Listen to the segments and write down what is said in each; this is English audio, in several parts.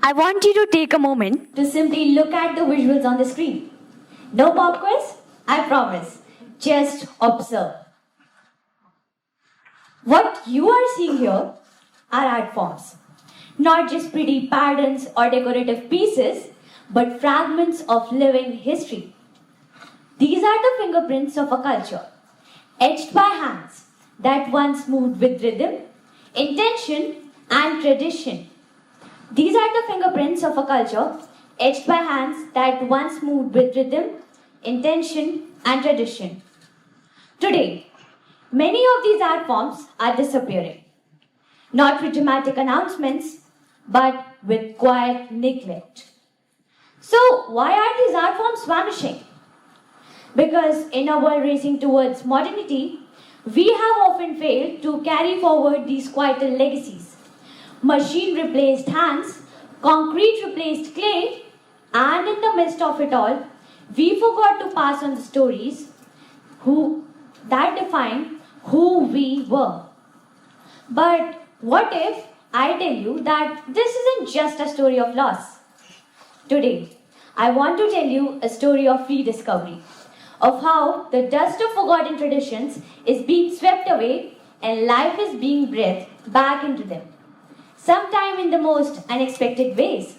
I want you to take a moment to simply look at the visuals on the screen. No pop quiz, I promise. Just observe. What you are seeing here are art forms. Not just pretty patterns or decorative pieces, but fragments of living history. These are the fingerprints of a culture, etched by hands that once moved with rhythm, intention, and tradition. These are the fingerprints of a culture, etched by hands that once moved with rhythm, intention, and tradition. Today, many of these art forms are disappearing, not with dramatic announcements, but with quiet neglect. So, why are these art forms vanishing? Because in a world racing towards modernity, we have often failed to carry forward these quieter legacies. Machine replaced hands, concrete replaced clay, and in the midst of it all, we forgot to pass on the stories that define who we were. But what if I tell you that this isn't just a story of loss? Today, I want to tell you a story of rediscovery, of how the dust of forgotten traditions is being swept away and life is being breathed back into them, sometime in the most unexpected ways.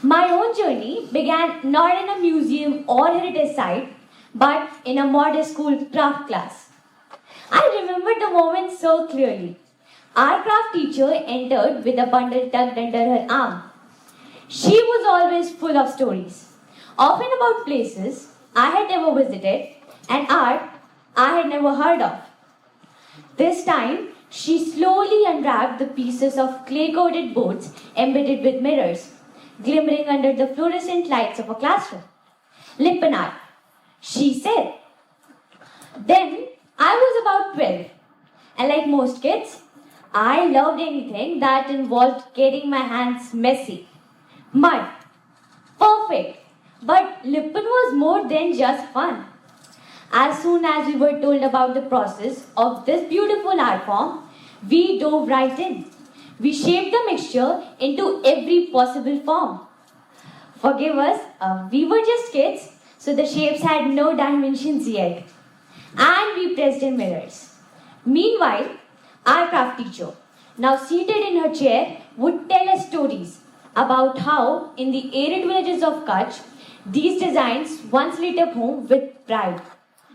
My own journey began not in a museum or heritage site, but in a modest school craft class. I remember the moment so clearly. Our craft teacher entered with a bundle tucked under her arm. She was always full of stories, often about places I had never visited and art I had never heard of. This time, she slowly unwrapped the pieces of clay-coated boards embedded with mirrors, glimmering under the fluorescent lights of a classroom. Lippan Art, she said. Then, I was about 12, and like most kids, I loved anything that involved getting my hands messy. Mud. Perfect. But Lippan was more than just fun. As soon as we were told about the process of this beautiful art form, we dove right in. We shaped the mixture into every possible form. Forgive us, we were just kids, so the shapes had no dimensions yet. And we pressed in mirrors. Meanwhile, our craft teacher, now seated in her chair, would tell us stories about how, in the arid villages of Kutch, these designs once lit up home with pride,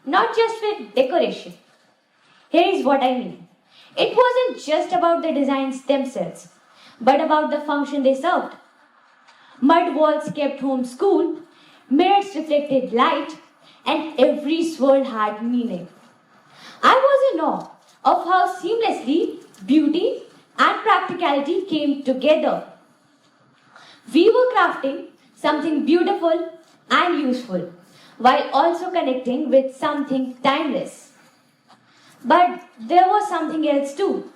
not just with decoration. Here is what I mean. It wasn't just about the designs themselves, but about the function they served. Mud walls kept home cool, mirrors reflected light, and every swirl had meaning. I was in awe of how seamlessly beauty and practicality came together. We were crafting something beautiful and useful, while also connecting with something timeless. But there was something else too.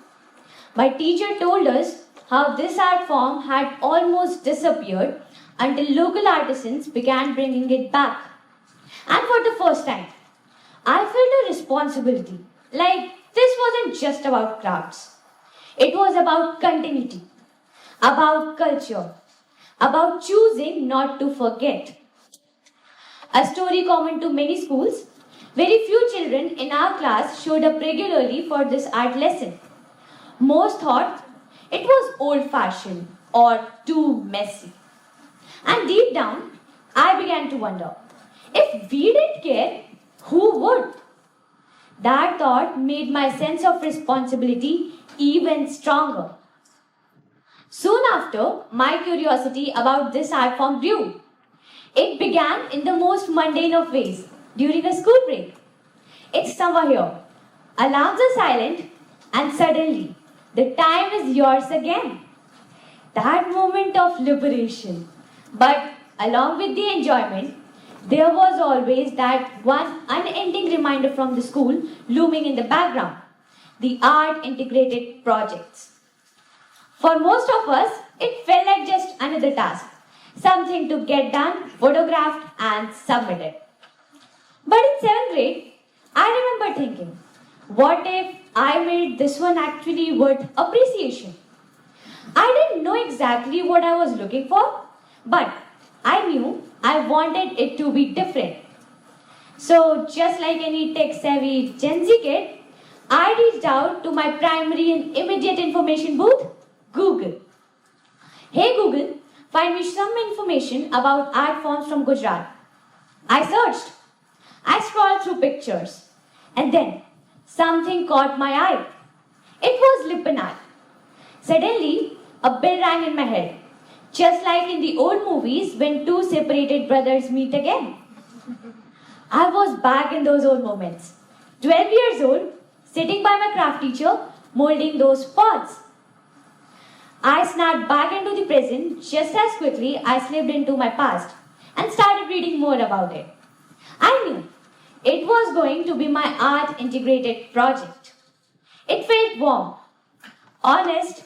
My teacher told us how this art form had almost disappeared until local artisans began bringing it back. And for the first time, I felt a responsibility. Like this wasn't just about crafts. It was about continuity, about culture, about choosing not to forget. A story common to many schools, very few children in our class showed up regularly for this art lesson. Most thought it was old-fashioned or too messy. And deep down, I began to wonder, if we didn't care, who would? That thought made my sense of responsibility even stronger. Soon after, my curiosity about this art form grew. It began in the most mundane of ways, during a school break. It's summer here. Alarms are silent, and suddenly, the time is yours again. That moment of liberation. But along with the enjoyment, there was always that one unending reminder from the school looming in the background, the art integrated projects. For most of us, it felt like just another task, something to get done, photographed, and submitted. But in 7th grade, I remember thinking, what if I made this one actually worth appreciation? I didn't know exactly what I was looking for, but I knew I wanted it to be different. So, just like any tech-savvy Gen Z kid, I reached out to my primary and immediate information booth, Google. Hey Google, find me some information about art forms from Gujarat. I searched. I scrolled through pictures. And then, something caught my eye. It was Lippan Art. Suddenly, a bell rang in my head. Just like in the old movies when two separated brothers meet again. I was back in those old moments. 12 years old, sitting by my craft teacher, molding those pots. I snapped back into the present just as quickly I slipped into my past and started reading more about it. I knew it was going to be my art integrated project. It felt warm, honest,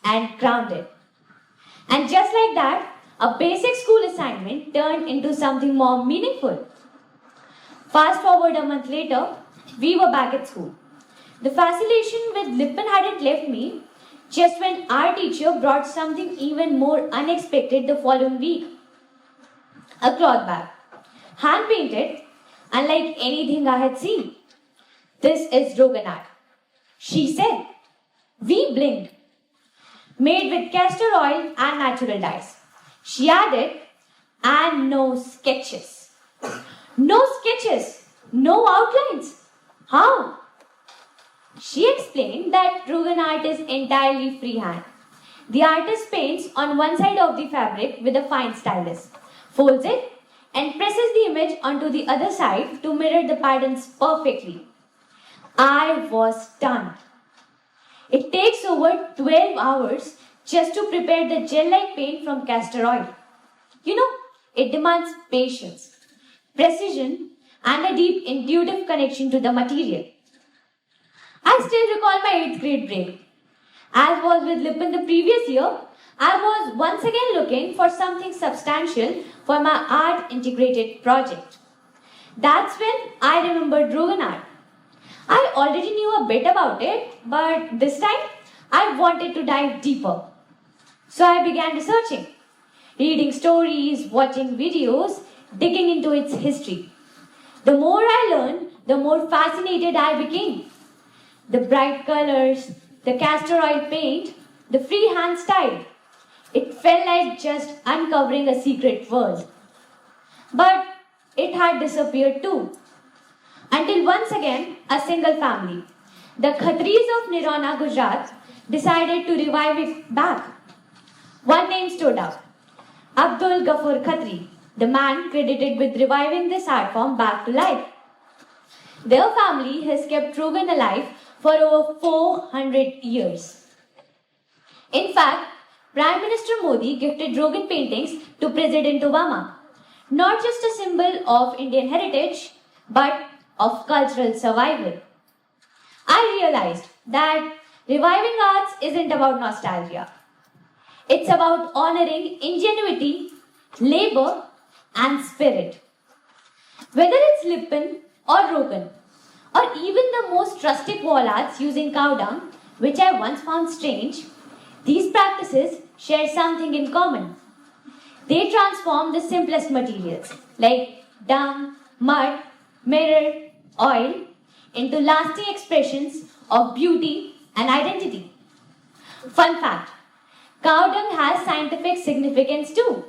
and grounded. And just like that, a basic school assignment turned into something more meaningful. Fast forward a month later, we were back at school. The fascination with Lippan hadn't left me just when our teacher brought something even more unexpected the following week. A cloth bag, hand painted, unlike anything I had seen. This is Rugan Art. She said, we blinked. Made with castor oil and natural dyes. She added, and no sketches. No sketches, no outlines. How? She explained that Rugan Art is entirely freehand. The artist paints on one side of the fabric with a fine stylus, folds it, and presses the image onto the other side to mirror the patterns perfectly. I was stunned. It takes over 12 hours just to prepare the gel-like paint from castor oil. You know, it demands patience, precision, and a deep intuitive connection to the material. I still recall my 8th grade break. As was with Lippan the previous year, I was once again looking for something substantial for my art integrated project. That's when I remembered Rugan Art. I already knew a bit about it, but this time I wanted to dive deeper. So I began researching, reading stories, watching videos, digging into its history. The more I learned, the more fascinated I became. The bright colors, the castor oil paint, the freehand style. It felt like just uncovering a secret world. But it had disappeared too. Until once again, a single family, the Khatris of Nirona, Gujarat, decided to revive it back. One name stood out, Abdul Ghaffur Khatri, the man credited with reviving this art form back to life. Their family has kept Rugan alive for over 400 years. In fact, Prime Minister Modi gifted Rugan paintings to President Obama, not just a symbol of Indian heritage, but of cultural survival. I realized that reviving arts isn't about nostalgia. It's about honoring ingenuity, labor, and spirit. Whether it's Lippan or Rogan, or even the most rustic wall arts using cow dung, which I once found strange, these practices share something in common. They transform the simplest materials, like dung, mud, mirror, oil, into lasting expressions of beauty and identity. Fun fact, cow dung has scientific significance too.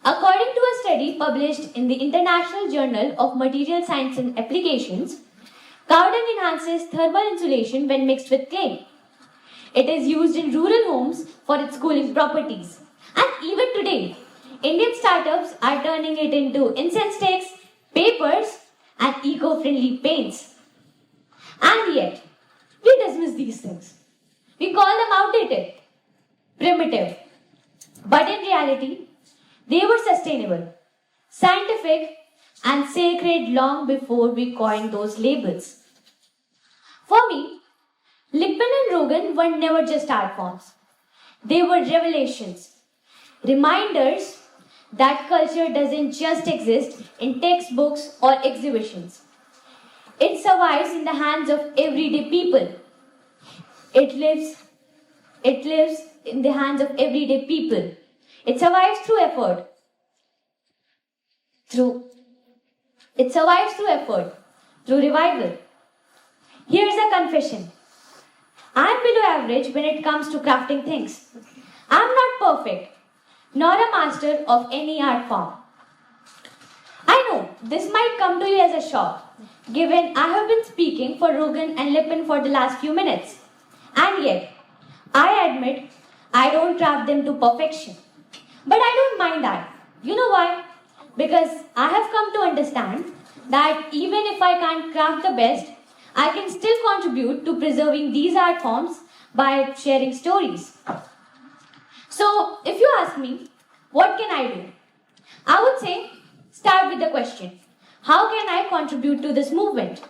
According to a study published in the International Journal of Material Science and Applications, cow dung enhances thermal insulation when mixed with clay. It is used in rural homes for its cooling properties. And even today, Indian startups are turning it into incense sticks, papers, and eco-friendly paints. And yet, we dismiss these things. We call them outdated, primitive. But in reality, they were sustainable, scientific, and sacred long before we coined those labels. For me, Lippan and Rogan were never just art forms. They were revelations, reminders that culture doesn't just exist in textbooks or exhibitions. It survives in the hands of everyday people. It lives in the hands of everyday people. It survives through effort. Through revival. Here's a confession. I'm below average when it comes to crafting things. I'm not perfect, nor a master of any art form. I know this might come to you as a shock, given I have been speaking for Rugan and Lippan for the last few minutes. And yet, I admit I don't craft them to perfection. But I don't mind that. You know why? Because I have come to understand that even if I can't craft the best, I can still contribute to preserving these art forms by sharing stories. So, if you ask me, what can I do? I would say, start with the question, how can I contribute to this movement?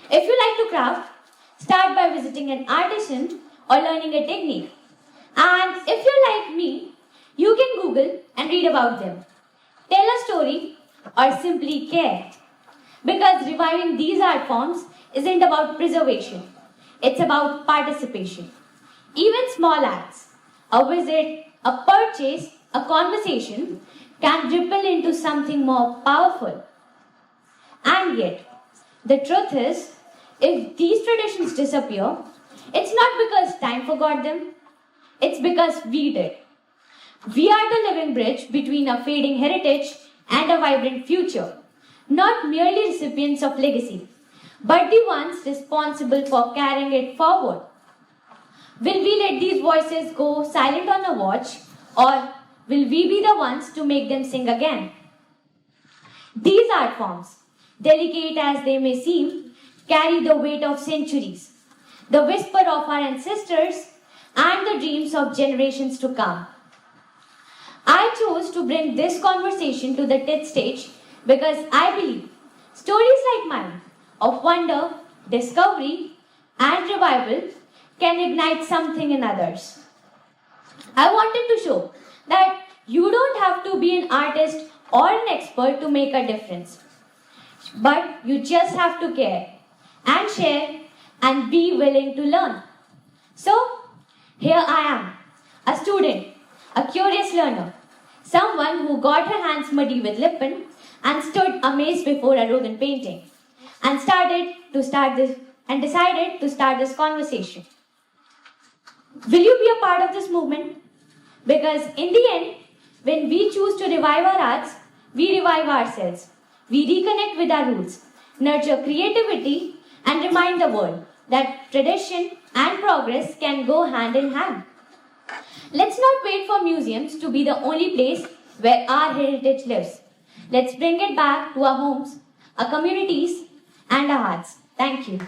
If you like to craft, start by visiting an artisan or learning a technique. And if you're like me, you can Google and read about them. Tell a story or simply care. Because reviving these art forms isn't about preservation. It's about participation. Even small acts, a visit, a purchase, a conversation can ripple into something more powerful. And yet, the truth is, if these traditions disappear, it's not because time forgot them, it's because we did. We are the living bridge between a fading heritage and a vibrant future, not merely recipients of legacy, but the ones responsible for carrying it forward. Will we let these voices go silent on a watch, or will we be the ones to make them sing again? These art forms, delicate as they may seem, carry the weight of centuries, the whisper of our ancestors, and the dreams of generations to come. I chose to bring this conversation to the TED stage because I believe stories like mine of wonder, discovery, and revival can ignite something in others. I wanted to show that you don't have to be an artist or an expert to make a difference, but you just have to care and share and be willing to learn. So, here I am, a student, a curious learner, someone who got her hands muddy with Lippan and stood amazed before a Rugan painting and decided to start this conversation. Will you be a part of this movement? Because in the end, when we choose to revive our arts, we revive ourselves. We reconnect with our roots, nurture creativity, and remind the world that tradition and progress can go hand in hand. Let's not wait for museums to be the only place where our heritage lives. Let's bring it back to our homes, our communities, and our hearts. Thank you.